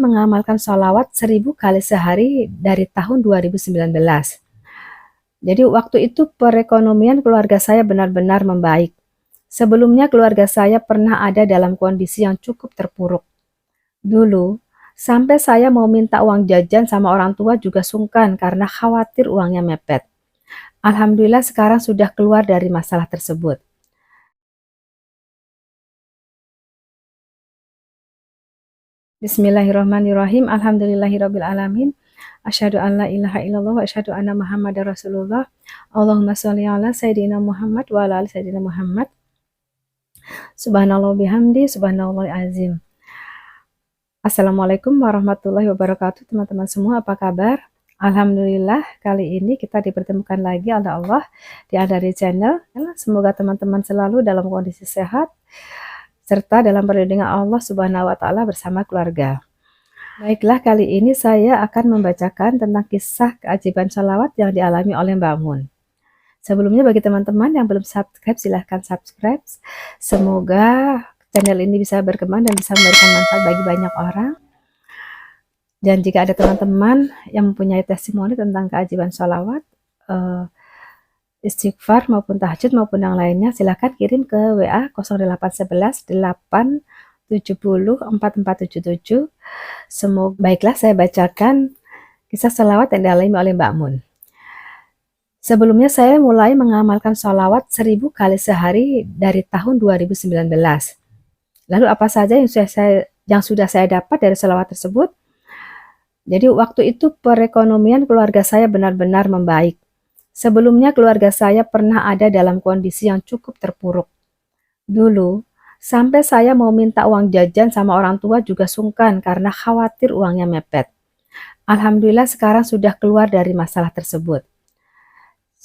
mengamalkan sholawat 1000 kali sehari dari tahun 2019. Jadi waktu itu perekonomian keluarga saya benar-benar membaik. Sebelumnya keluarga saya pernah ada dalam kondisi yang cukup terpuruk. Dulu, sampai saya mau minta uang jajan sama orang tua juga sungkan karena khawatir uangnya mepet. Alhamdulillah sekarang sudah keluar dari masalah tersebut. Bismillahirrahmanirrahim. Alhamdulillahirrabbilalamin. Asyhadu an la ilaha illallah wa asyhadu anna Muhammadar Rasulullah. Allahumma sholli ala Sayyidina Muhammad wa ala ali Sayyidina Muhammad. Subhanallah bihamdi, subhanallah azim. Assalamualaikum warahmatullahi wabarakatuh, teman-teman semua, apa kabar? Alhamdulillah, kali ini kita dipertemukan lagi oleh Allah di Adari Channel. Semoga teman-teman selalu dalam kondisi sehat, serta dalam perlindungan Allah Subhanahu wa Ta'ala bersama keluarga. Baiklah, kali ini saya akan membacakan tentang kisah keajaiban sholawat yang dialami oleh Mbak Mun. Sebelumnya bagi teman-teman yang belum subscribe, silahkan subscribe. Semoga channel ini bisa berkembang dan bisa memberikan manfaat bagi banyak orang. Dan jika ada teman-teman yang mempunyai testimoni tentang keajaiban sholawat, istighfar maupun tahajud maupun yang lainnya, silahkan kirim ke WA 0811 870 4477. Semoga baiklah, saya bacakan kisah sholawat yang dialami oleh Mbak Mun. Sebelumnya saya mulai mengamalkan sholawat 1000 kali sehari dari tahun 2019. Lalu apa saja yang sudah saya dapat dari sholawat tersebut? Jadi waktu itu perekonomian keluarga saya benar-benar membaik. Sebelumnya keluarga saya pernah ada dalam kondisi yang cukup terpuruk. Dulu, sampai saya mau minta uang jajan sama orang tua juga sungkan karena khawatir uangnya mepet. Alhamdulillah sekarang sudah keluar dari masalah tersebut.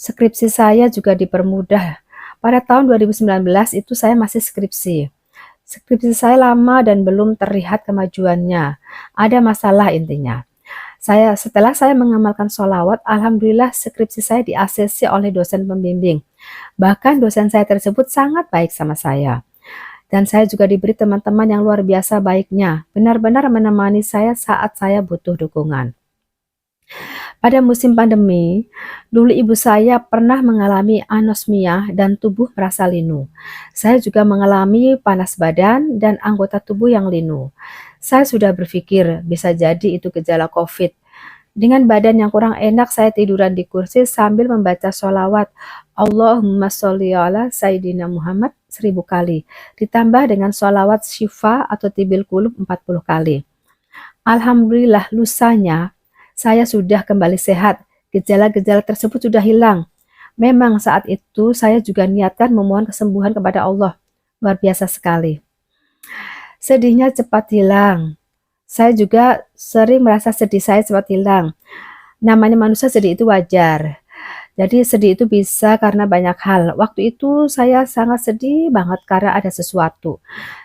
Skripsi saya juga dipermudah. Pada tahun 2019 itu saya masih skripsi. Skripsi saya lama dan belum terlihat kemajuannya. Ada masalah intinya. Setelah saya mengamalkan sholawat, alhamdulillah skripsi saya di-ACC oleh dosen pembimbing. Bahkan dosen saya tersebut sangat baik sama saya. Dan saya juga diberi teman-teman yang luar biasa baiknya. Benar-benar menemani saya saat saya butuh dukungan. Pada musim pandemi, dulu ibu saya pernah mengalami anosmia dan tubuh merasa linu. Saya juga mengalami panas badan dan anggota tubuh yang linu. Saya sudah berpikir bisa jadi itu gejala COVID. Dengan badan yang kurang enak, saya tiduran di kursi sambil membaca sholawat Allahumma sholli ala Sayyidina Muhammad 1000 kali, ditambah dengan sholawat syifa atau tibil qulub 40 kali. Alhamdulillah lusanya saya sudah kembali sehat, gejala-gejala tersebut sudah hilang. Memang saat itu saya juga niatkan memohon kesembuhan kepada Allah, luar biasa sekali. Sedihnya cepat hilang. Saya juga sering merasa sedih saya cepat hilang. Namanya manusia sedih itu wajar. Jadi sedih itu bisa karena banyak hal. Waktu itu saya sangat sedih banget karena ada sesuatu.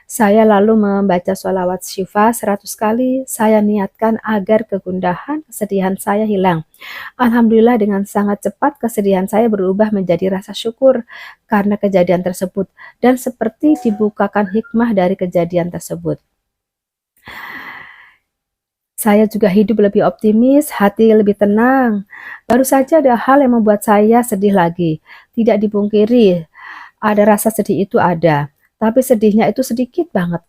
Saya lalu membaca sholawat syifa 100 kali. Saya niatkan agar kegundahan, kesedihan saya hilang. Alhamdulillah dengan sangat cepat kesedihan saya berubah menjadi rasa syukur karena kejadian tersebut. Dan seperti dibukakan hikmah dari kejadian tersebut. Saya juga hidup lebih optimis, hati lebih tenang. Baru saja ada hal yang membuat saya sedih lagi. Tidak dipungkiri, ada rasa sedih itu ada. Tapi sedihnya itu sedikit banget.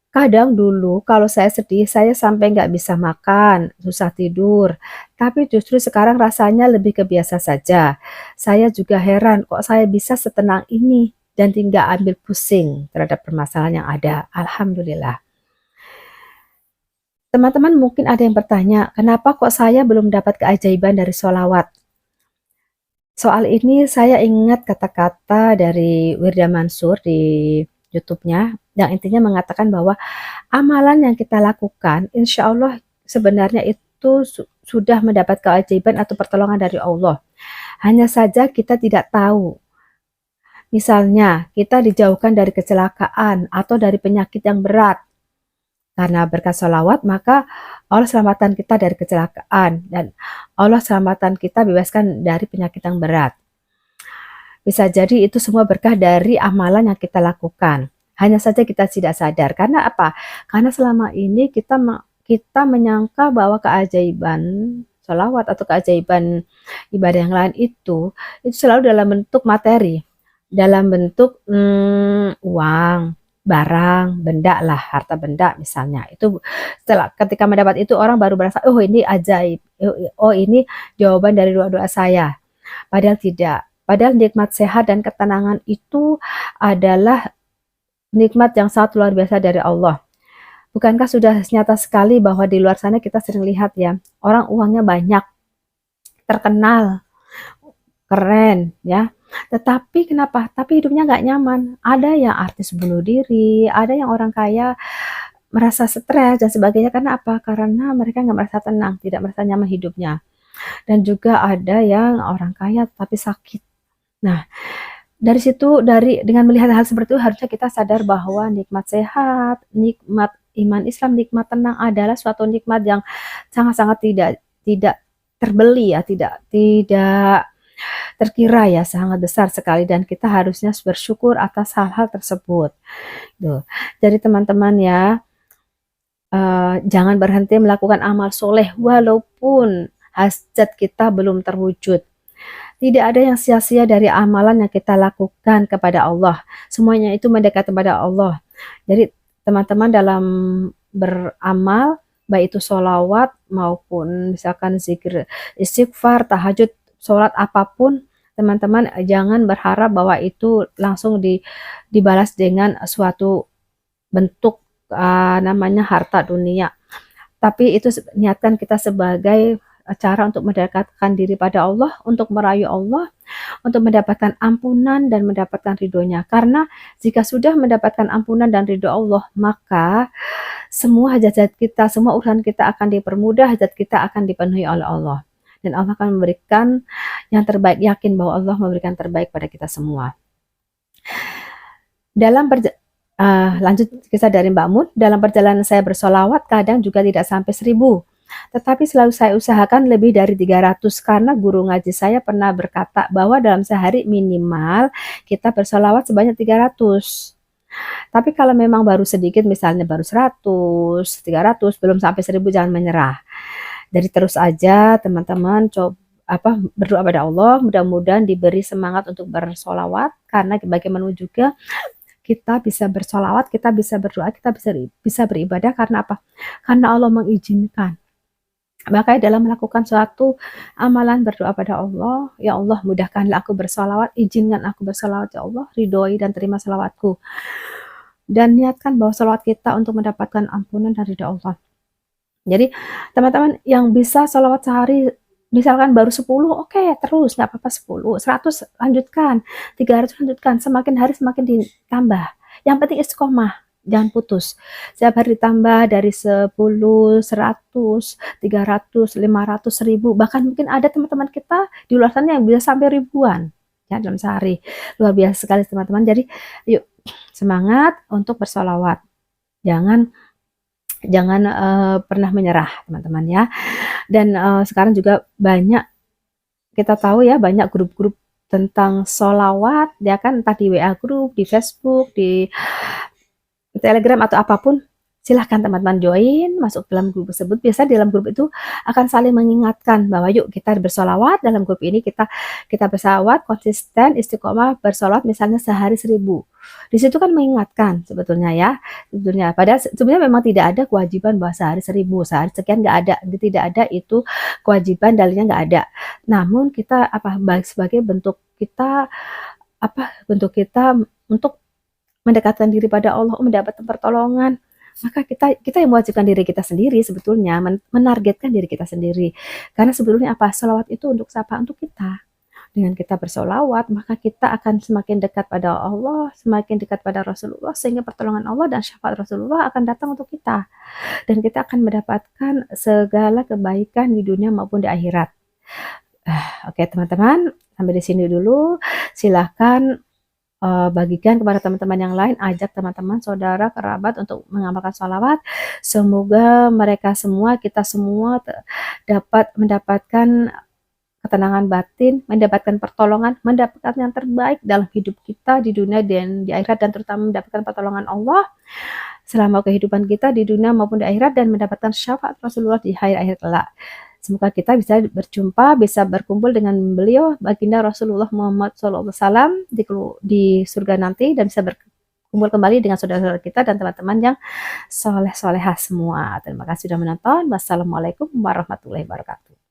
Kadang dulu kalau saya sedih, saya sampai nggak bisa makan, susah tidur. Tapi justru sekarang rasanya lebih kebiasa saja. Saya juga heran kok saya bisa setenang ini dan tidak ambil pusing terhadap permasalahan yang ada. Alhamdulillah. Teman-teman mungkin ada yang bertanya, kenapa kok saya belum dapat keajaiban dari sholawat? Soal ini saya ingat kata-kata dari Wirda Mansur di YouTube-nya, yang intinya mengatakan bahwa amalan yang kita lakukan, insya Allah sebenarnya itu sudah mendapat keajaiban atau pertolongan dari Allah. Hanya saja kita tidak tahu. Misalnya, kita dijauhkan dari kecelakaan atau dari penyakit yang berat. Karena berkat sholawat, maka Allah selamatkan kita dari kecelakaan dan Allah selamatkan kita bebaskan dari penyakit yang berat. Bisa jadi itu semua berkah dari amalan yang kita lakukan. Hanya saja kita tidak sadar. Karena apa? Karena selama ini kita kita menyangka bahwa keajaiban sholawat atau keajaiban ibadah yang lain itu selalu dalam bentuk materi, dalam bentuk uang, barang, benda lah, harta benda misalnya. Itu setelah ketika mendapat itu orang baru merasa, oh ini ajaib, oh ini jawaban dari doa-doa saya. Padahal tidak. Padahal nikmat sehat dan ketenangan itu adalah nikmat yang sangat luar biasa dari Allah. Bukankah sudah nyata sekali bahwa di luar sana kita sering lihat ya, orang uangnya banyak, terkenal, keren ya. Tetapi kenapa? Tapi hidupnya nggak nyaman. Ada yang artis bunuh diri, ada yang orang kaya merasa stres dan sebagainya. Karena apa? Karena mereka nggak merasa tenang, tidak merasa nyaman hidupnya. Dan juga ada yang orang kaya tapi sakit. Nah, dari situ, dengan melihat hal seperti itu, harusnya kita sadar bahwa nikmat sehat, nikmat iman Islam, nikmat tenang adalah suatu nikmat yang sangat-sangat tidak terbeli ya, tidak terkira ya, sangat besar sekali, dan kita harusnya bersyukur atas hal-hal tersebut. Tuh. Jadi teman-teman ya, jangan berhenti melakukan amal soleh walaupun hajat kita belum terwujud. Tidak ada yang sia-sia dari amalan yang kita lakukan kepada Allah. Semuanya itu mendekat kepada Allah. Jadi teman-teman dalam beramal, baik itu sholawat maupun misalkan zikir, istighfar, tahajud, sholat apapun, teman-teman jangan berharap bahwa itu langsung dibalas dengan suatu bentuk namanya harta dunia. Tapi itu niatkan kita sebagai cara untuk mendekatkan diri pada Allah, untuk merayu Allah, untuk mendapatkan ampunan dan mendapatkan ridhonya. Karena jika sudah mendapatkan ampunan dan ridho Allah, maka semua hajat kita, semua urusan kita akan dipermudah, hajat kita akan dipenuhi oleh Allah. Dan Allah akan memberikan yang terbaik, yakin bahwa Allah memberikan terbaik pada kita semua. Lanjut kisah dari Mbak Mun, dalam perjalanan saya bersolawat kadang juga tidak sampai 1000. Tetapi selalu saya usahakan lebih dari 300 karena guru ngaji saya pernah berkata bahwa dalam sehari minimal kita bersolawat sebanyak 300. Tapi kalau memang baru sedikit, misalnya baru 100, 300, belum sampai 1000, jangan menyerah. Jadi terus aja teman-teman berdoa pada Allah, mudah-mudahan diberi semangat untuk bersolawat, karena bagaimanapun juga kita bisa bersolawat, kita bisa berdoa, kita bisa beribadah karena apa? Karena Allah mengizinkan. Makanya dalam melakukan suatu amalan berdoa pada Allah, ya Allah mudahkanlah aku bersolawat, izinkan aku bersolawat ya Allah, ridhoi dan terima salawatku. Dan niatkan bahwa salawat kita untuk mendapatkan ampunan dari Allah. Jadi teman-teman yang bisa salawat sehari, misalkan baru 10, oke, terus nggak apa-apa 10, 100 lanjutkan, 300 lanjutkan, semakin hari semakin ditambah. Yang penting istiqomah. Jangan putus. Setiap hari ditambah dari 10, 100, 300, 500, 1000. Bahkan mungkin ada teman-teman kita di luar sana yang bisa sampai ribuan ya dalam sehari. Luar biasa sekali teman-teman. Jadi yuk semangat untuk bersolawat. Jangan pernah menyerah teman-teman ya. Dan sekarang juga banyak, kita tahu ya, banyak grup-grup tentang solawat ya kan, entah di WA grup, di Facebook, di Telegram atau apapun. Silahkan teman-teman join, masuk dalam grup tersebut. Biasa dalam grup itu akan saling mengingatkan bahwa yuk kita bersolawat dalam grup ini, kita bersolawat konsisten, istiqomah bersolawat misalnya sehari 1000. Di situ kan mengingatkan sebetulnya ya, sebetulnya. Padahal sebenarnya memang tidak ada kewajiban bahwa sehari 1000, sehari sekian, nggak ada, tidak ada itu kewajiban, dalilnya nggak ada. Namun kita sebagai bentuk kita untuk mendekatkan diri pada Allah, mendapatkan pertolongan, maka kita yang mewajibkan diri kita sendiri sebetulnya, menargetkan diri kita sendiri. Karena sebetulnya salawat itu untuk siapa? Untuk kita. Dengan kita bersolawat, maka kita akan semakin dekat pada Allah, semakin dekat pada Rasulullah, sehingga pertolongan Allah dan syafaat Rasulullah akan datang untuk kita. Dan kita akan mendapatkan segala kebaikan di dunia maupun di akhirat. Oke teman-teman, sampai di sini dulu. Silahkan bagikan kepada teman-teman yang lain, ajak teman-teman, saudara, kerabat untuk mengamalkan sholawat. Semoga mereka semua, kita semua dapat mendapatkan ketenangan batin, mendapatkan pertolongan, mendapatkan yang terbaik dalam hidup kita di dunia dan di akhirat, dan terutama mendapatkan pertolongan Allah. selama kehidupan kita di dunia maupun di akhirat dan mendapatkan syafaat Rasulullah di akhir-akhir kelak. Semoga kita bisa berjumpa, bisa berkumpul dengan beliau, baginda Rasulullah Muhammad SAW di surga nanti, dan bisa berkumpul kembali dengan saudara-saudara kita dan teman-teman yang soleh-solehah semua. Terima kasih sudah menonton. Wassalamualaikum warahmatullahi wabarakatuh.